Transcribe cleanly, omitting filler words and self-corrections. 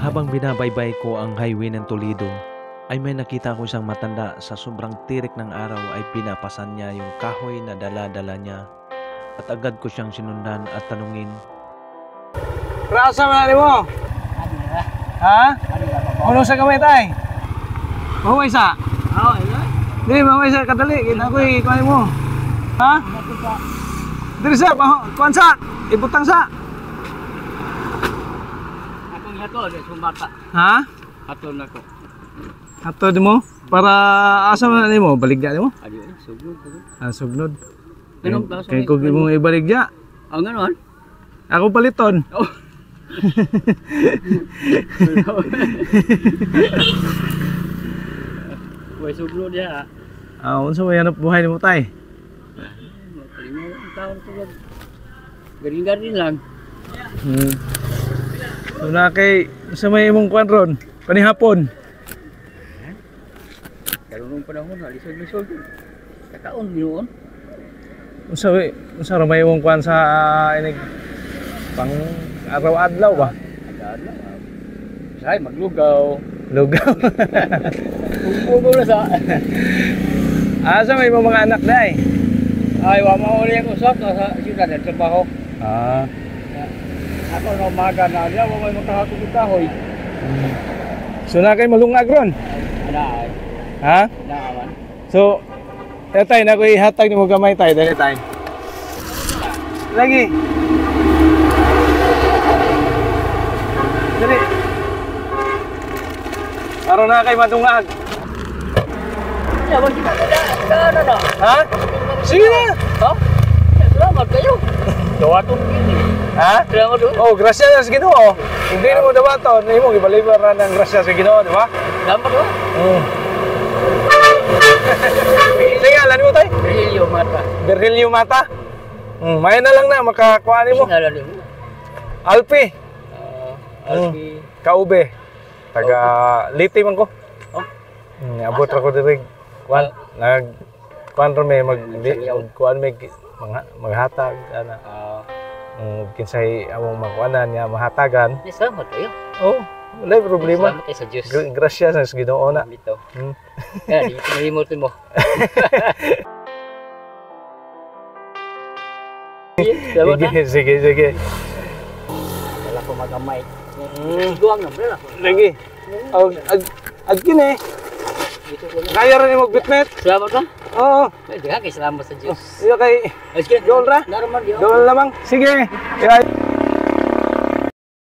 Habang binabaybay ko ang highway ng Toledo, ay may nakita ko isang matanda sa sobrang tirik ng araw ay pinapasan niya yung kahoy na dala-dala niya. At agad ko siyang sinundan at tanungin. Rasa mo na mo? Ha? Ano sa kamay tay? Mahuway sa? Oo, ito. Di, mahuway sa kadali. Kita ko ikuhay mo. Ha? Diri sa, kuhan sa? Ibutang sa? Akong hato, sumbata. Ha? Hato na ko. Ato di mo? Para asa mo na mo? Baligya di mo? Adi, sugnod. Ah, sugnod. Anong klase Kaya ko mo ibaligya. Ang ganon? Ako paliton. Oh. Way sugnod ya. Ah, unsa may hanap buhay nimo tay? Ang taon ko lang. Galing-galing lang. So na kay sa may imong kuan ron, panihapon. Karunong panahon, lisod-lisod. Kataon yun. Unsa ra may imong kuan sa inig pang araw-adlaw ba? Ada-ada. Say, maglugaw. Lugaw. Pugo na sa. Asa may imong mga anak day? Ay, wa mauli ang usap sa siyudad ng trabaho. Ah, Ako na umaga na niya, wa may makahakot ng kahoy. so na kay malungag ron. Ana ay. Ha? Naaman. So, tay na ko ihatag nimo gamay tay, dali tay. Lagi. Dali. Para na kay madungag. Ya, wag kita na. Ha? Sige na. Ha? Salamat kayo. Dawaton gini. Ha? Salamat do. Oh, grasya sa Ginoo. Hindi mo dawaton, imo gibalibar na ng grasya sa Ginoo, di ba? Salamat do. Sige, alam mo tay? Brilyo mata. Berhilyo mata. May na lang na makakuha mo. Sinala nimo. Alpi, Alpi. Kaube. Taga Liti man ko. Oh. Abot ra ko diri. Kuan kuan ro may kuan may maghatag ana. Kinsay among makuanan niya mahatagan. Salamat kayo. Oh, wala problema. Salamat kayo sa Diyos. Grasya sa Ginoo na. Bitaw. Kaya di pinalimutan mo. Sige. Wala ko magamay. Iguang na bala. Lagi. Ag kini. Kaya rin mo bitnet. Salamat ka. Oo. Pwede ka kay salamat sa Diyos. Iyo kay Sige, Doon ra? Naman yun. Doon lamang. Sige.